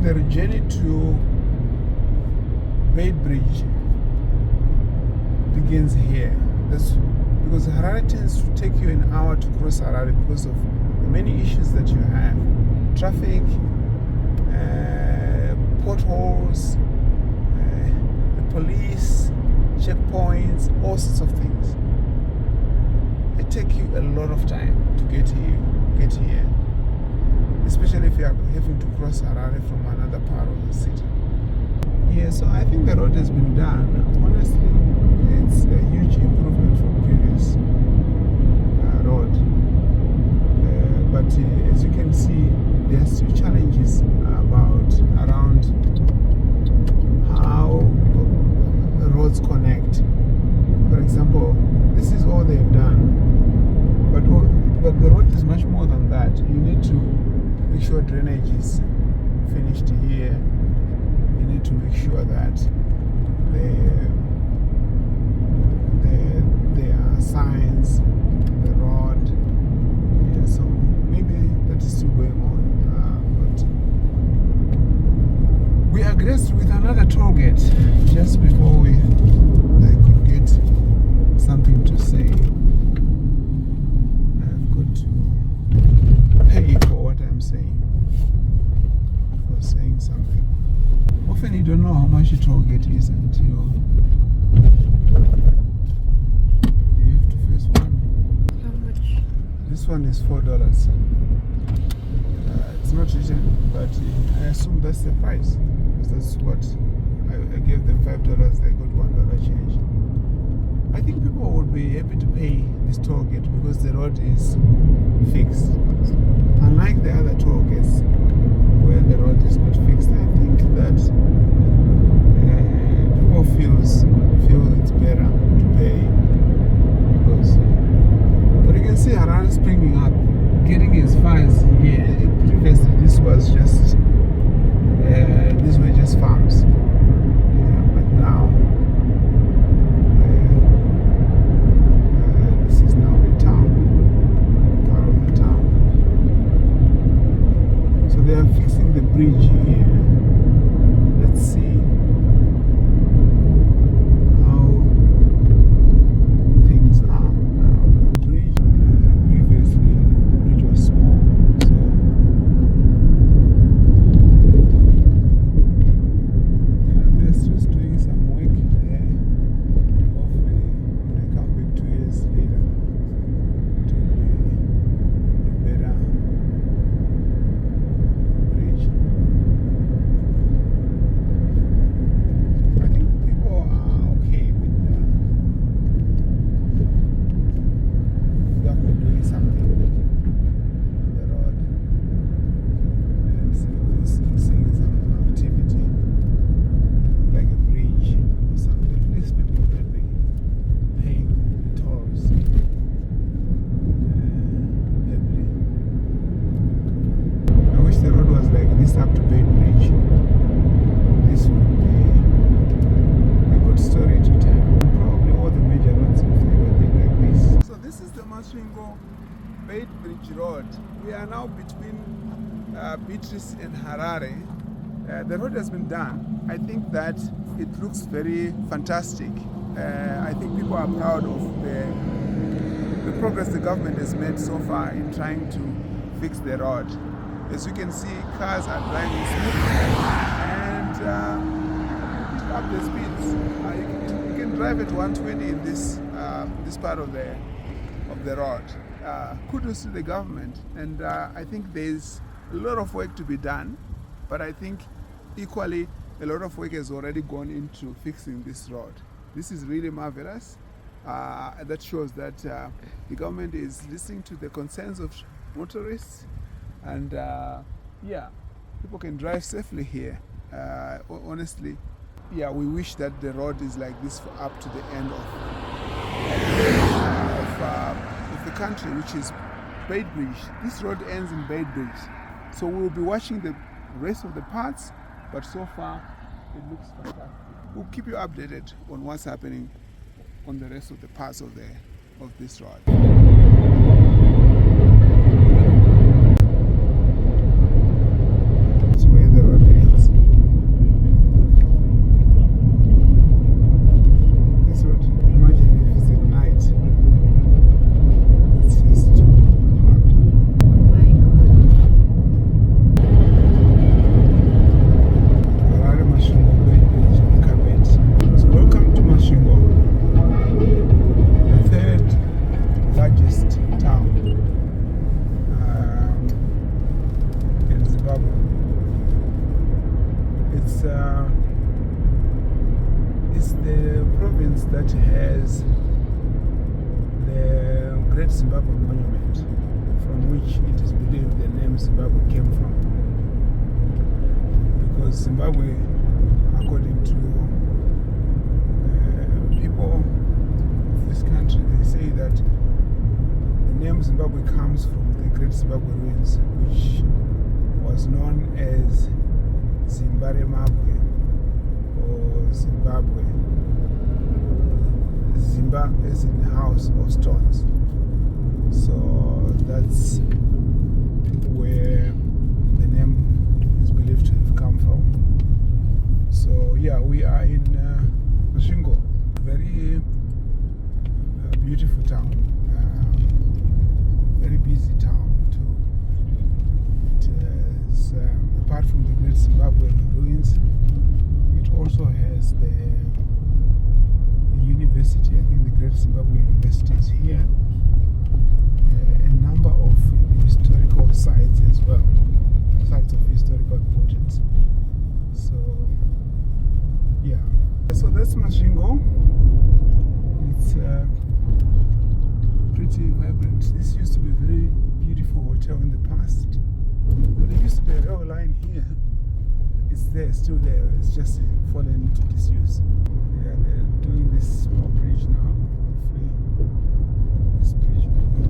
the journey to Beitbridge begins here. That's because Harare tends to take you an hour to cross Harare because of the many issues that you have. Traffic, potholes, the police, checkpoints, all sorts of things. It takes you a lot of time to get here, especially if you are having to cross Harare from another part of the city. Yeah, so I think the road has been done. Honestly, it's a huge improvement from previous road. But as you can see, there are still challenges around how roads connect. For example, this is all they've done, but the road is much more than that. You need to make sure drainage is finished here. You need to make sure that there are signs on the road. Yeah, so maybe that is still going on. But we are graced with another toll gate just before I could get something to say. I've got to pay for what I'm saying, for saying something. Often you don't know how much a toll gate is until you have to face one. How much? This one is $4. It's not written, but I assume that's the price. Because that's what I gave them $5, they got $1 change. I think people would be happy to pay this toll gate because the road is fixed. Unlike the other toll gates where the road is not fixed, I think that people feel it's better to pay because but you can see Harare springing up, getting as far as here. Previously this was just these were just farms, but now this is now a town, part of the town. So they are fixing the bridge here. Let's see how things are now. The bridge, previously the bridge was small, so yeah, they're just doing some work there. Hopefully when I come back 2 years later, it will be a better bridge. I think people are okay with the government doing something on the road and seeing some activity like a bridge or something. These people that they paying the tolls happily. I wish the road was like this up to Beitbridge. This would be a good story to tell. Probably all the major roads if they were there like this. So this is the Masvingo Beitbridge Road. We are now between Beatrice and Harare. The road has been done. I think that it looks very fantastic. I think people are proud of the progress the government has made so far in trying to fix the road. As you can see, cars are driving smoothly and up the speeds. You can drive at 120 in this part of the road. Kudos to the government, and I think there's a lot of work to be done, but I think equally a lot of work has already gone into fixing this road. This is really marvelous. That shows that the government is listening to the concerns of motorists, and yeah, people can drive safely here. Honestly, yeah, we wish that the road is like this for up to the end of the country, which is Beitbridge. This road ends in Beitbridge, so we'll be watching the rest of the parts, but so far it looks fantastic. We'll keep you updated on what's happening on the rest of the parts of this road. That's where the road ends. it's the province that has the Great Zimbabwe Monument, from which it is believed the name Zimbabwe came from. Because Zimbabwe, according to people of this country, they say that the name Zimbabwe comes from the Great Zimbabwe ruins, which was known as Zimbabwe or Zimbabwe. Zimba is in the house of stones. So that's where the name is believed to have come from. So yeah, we are in Masvingo, very beautiful town, very busy town too. It is, apart from the Great Zimbabwe ruins, it also has the university. I think the Great Zimbabwe University is here. A number of historical sites as well, sites of historical importance. So yeah, so that's Masvingo. It's pretty vibrant. This used to be a very beautiful hotel in the past. There used to be a rail line here. It's there, still there. It's just fallen into disuse. Yeah, they're doing this small bridge now. Hopefully, this bridge will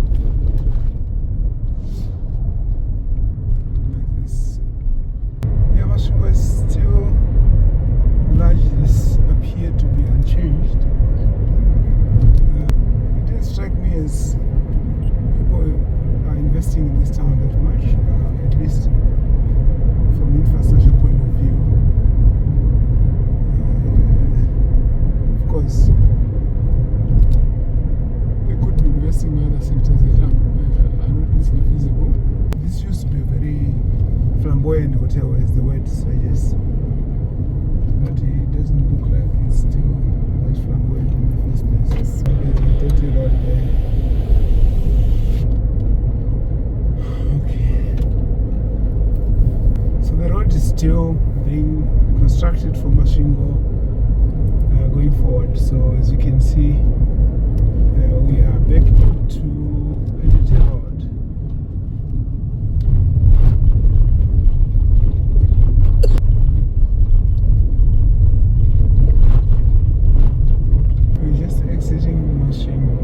like this. Yeah, Masvingo is still largely appeared to be unchanged. It didn't strike me as people are investing in this town that much, at least from infrastructure point of view. Of course, they could be investing in other sectors that are not easily feasible. This used to be a very flamboyant hotel, as the word suggests, but it doesn't look like it's still that flamboyant in the first place. There's a dirty road there. Okay. So the road is still being constructed from Masvingo going forward. So as you can see, we are back to a dirty road. We're just exiting Masvingo.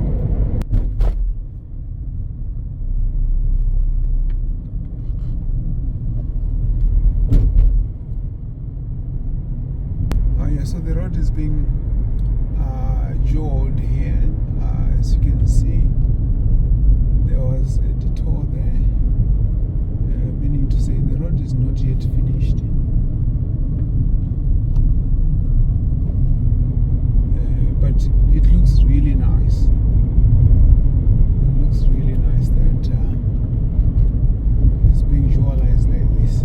So the road is being jawed here. As you can see, there was a detour there, meaning to say the road is not yet finished. But it looks really nice. It looks really nice that it's being visualized like this.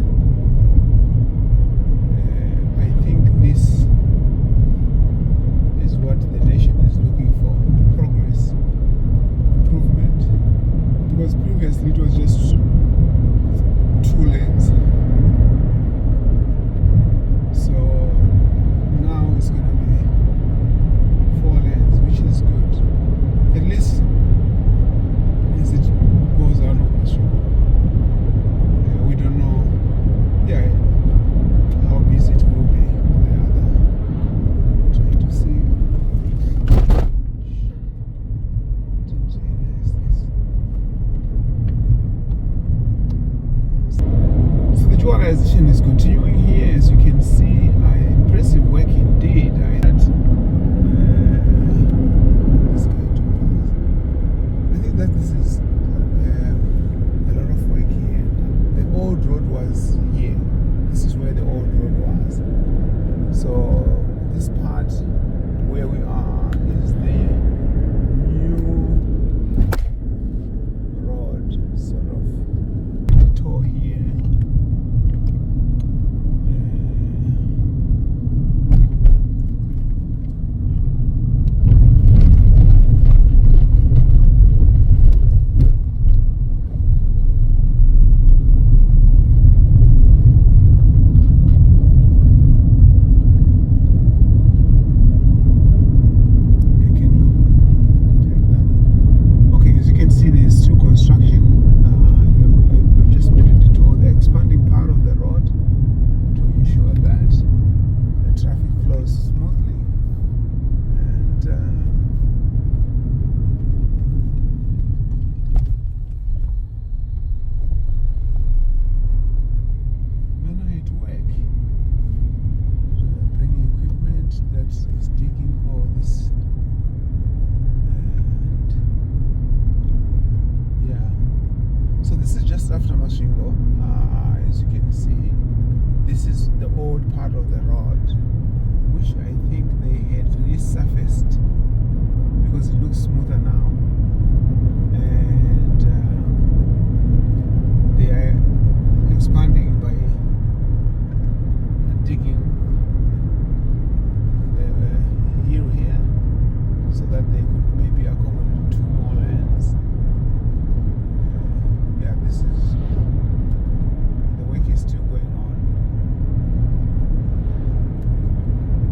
I think this is what the nation is looking for: progress, improvement. Because previously it was just 2 lanes. So now it's going to be 4 lanes, which is good. At least as it goes out of Masvingo. We don't know how busy it will be on the other. Trying to see. So the dualization is continuing here, as you can see. Impressive work indeed. I had this guy to pass. I think that this is a lot of work here. The old road was here. This is where the old road was. So this part where we are is the new road, sort of detour here. the old part of the road, which I think they had resurfaced because it looks smoother now, and they are expanding by digging the hill here so that they could maybe accommodate 2 more lanes. Yeah, this is the work is still going on.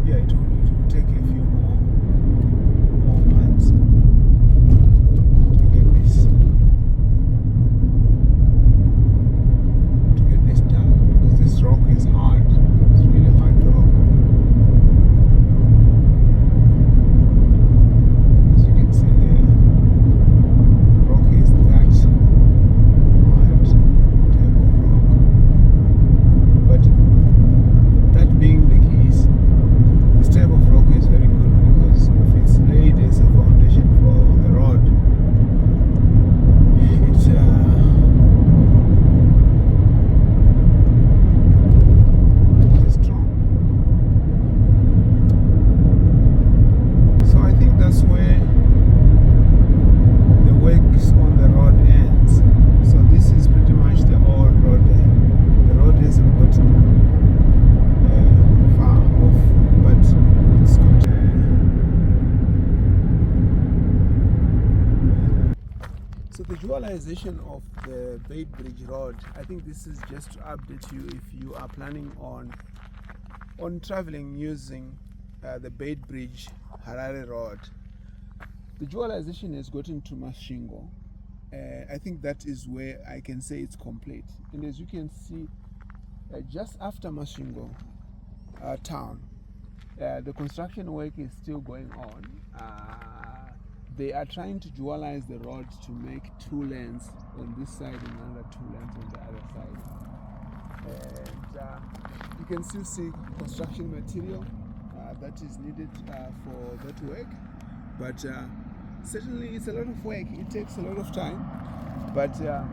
Yeah, it will take a few more months to get this done, because this rock is hard. It's really hard rock. As you can see there, the rock is that hard type of rock. But that being the case, this type of rock is very good because if it's laid as a foundation for the road, it's strong. So I think that's where the works on the road ends. So this is pretty much the old road. The road hasn't gotten far off, but it's going to. So the dualization of the Beitbridge road, I think this is just to update you if you are planning on traveling using the Beitbridge Harare road. The dualization has gotten to Mashingo. I think that is where I can say it's complete. And as you can see, just after Mashingo town, the construction work is still going on. They are trying to dualize the road to make 2 lanes on this side and another 2 lanes on the other side. And you can still see construction material that is needed for that work. But certainly it's a lot of work. It takes a lot of time. But I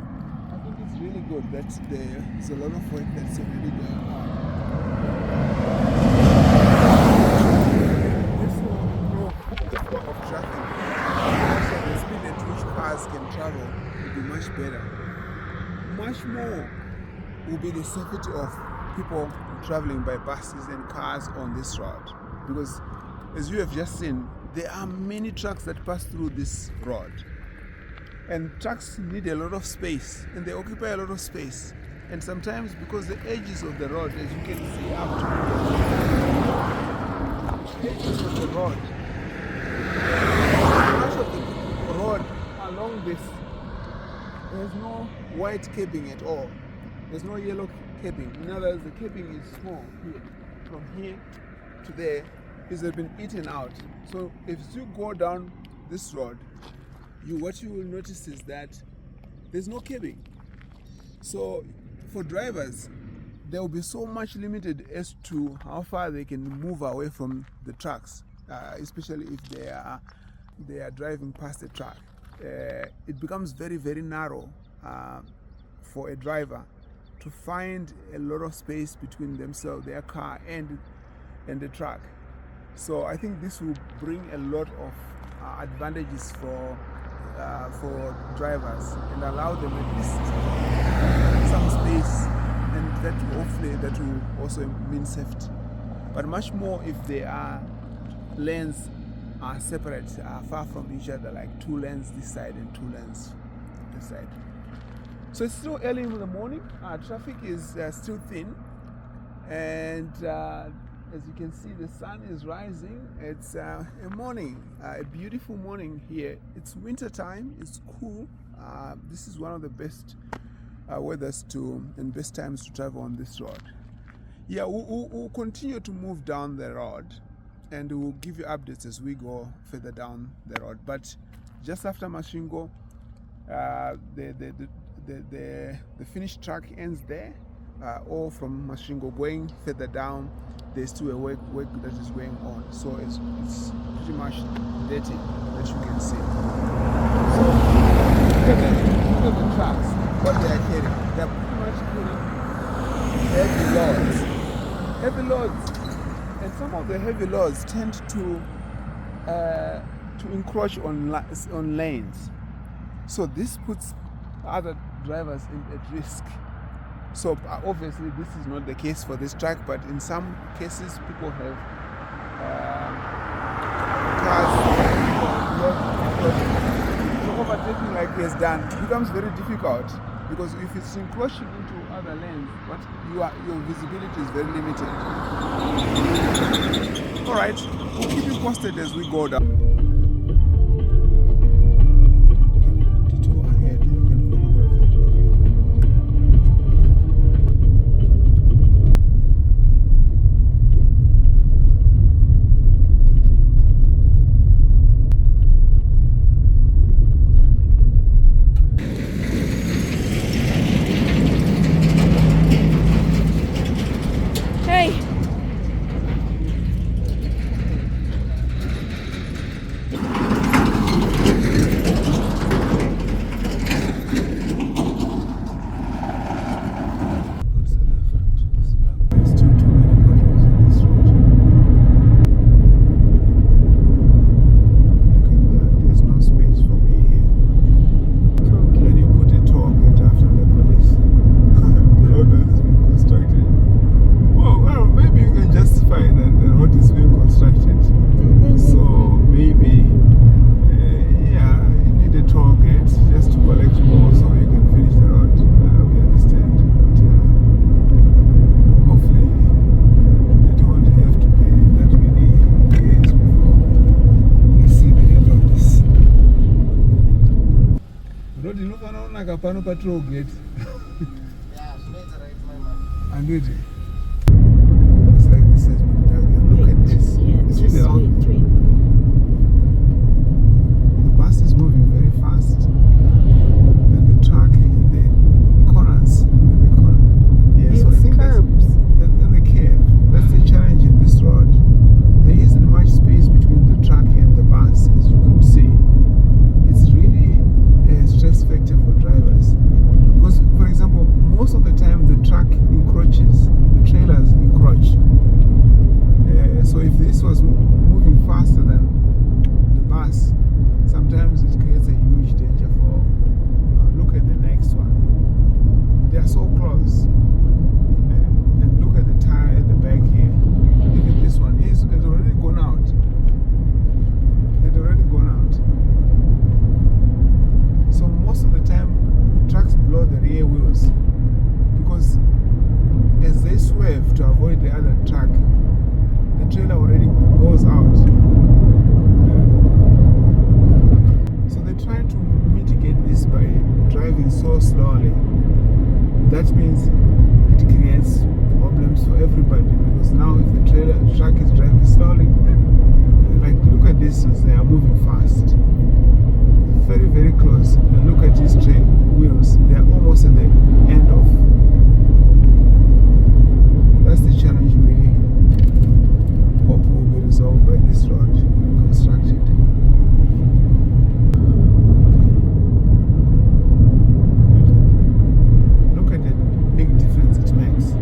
think it's really good that there's a lot of work that's already going on. This will improve the flow of traffic. Also, the speed at which cars can travel will be much better. Much more will be the safety of people traveling by buses and cars on this road. Because as you have just seen, there are many trucks that pass through this road. And trucks need a lot of space, and they occupy a lot of space. And sometimes, because the edges of the road, as you can see up to the edges of the road, much of the road along this, there's no white capping at all. There's no yellow capping. In other words, the capping is small here. From here to there, it's been eaten out. So if you go down this road, what you will notice is that there's no capping. So for drivers, they will be so much limited as to how far they can move away from the trucks, especially if they are driving past the truck. It becomes very, very narrow for a driver to find a lot of space between themselves, their car, and the truck. So I think this will bring a lot of advantages for drivers and allow them at least some space, and that hopefully that will also mean safety. But much more if their lanes are separate, far from each other, like 2 lanes this side and 2 lanes this side. So it's still early in the morning. Traffic is still thin, and as you can see, the sun is rising. It's a morning, a beautiful morning here. It's winter time. It's cool. This is one of the best weathers and best times to travel on this road. Yeah, we'll continue to move down the road, and we'll give you updates as we go further down the road. But just after Mashingo, the finished track ends there, or from Mashingo going further down, there's still a work that is going on. So it's pretty much dirty that you can see. So look at the tracks, what they are carrying. They're pretty much carrying heavy loads. heavy loads, and some of the heavy loads tend to encroach on lanes. So this puts other drivers at risk. So obviously this is not the case for this truck, but in some cases people have cars. So overtaking like he has done becomes very difficult, because if it's encroaching into other lanes, your visibility is very limited. All right, we'll keep you posted as we go down. Pano patrol gate. Yeah, she made the right my man. And it looks like this has been done. Look at this. Yeah, It's just really wait. The bus is moving very fast, and the truck in the corners. Yeah, so I think curbs. And the curve. That's the challenge in this road. There isn't much space between the truck and the bus, as you could see. It's really a stress factor for drivers. Because, for example, most of the time the truck encroaches, the trailers encroach. So if this was moving faster than the bus, sometimes it creates a huge danger for. Look at the next one. They are so close. And look at the tire at the back here. Look at this one. It's already gone out. It's already gone out. So most of the time, trucks blow the rear wheels, because as they swerve to avoid the other truck, the trailer already goes out. So they try to mitigate this by driving so slowly. That means it creates problems for everybody, because now if the truck is driving slowly, like look at this, they are moving fast. Very, very close. And look at these wheels. They are almost at the end of. That's the challenge we hope will be resolved by this road being constructed. Look at the big difference it makes.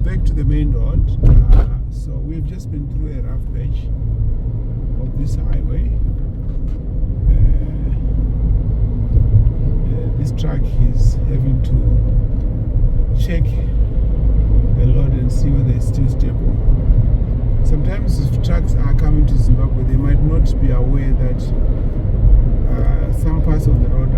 back to the main road. So we've just been through a rough patch of this highway. This truck is having to check the load and see whether it's still stable. Sometimes if trucks are coming to Zimbabwe, they might not be aware that some parts of the road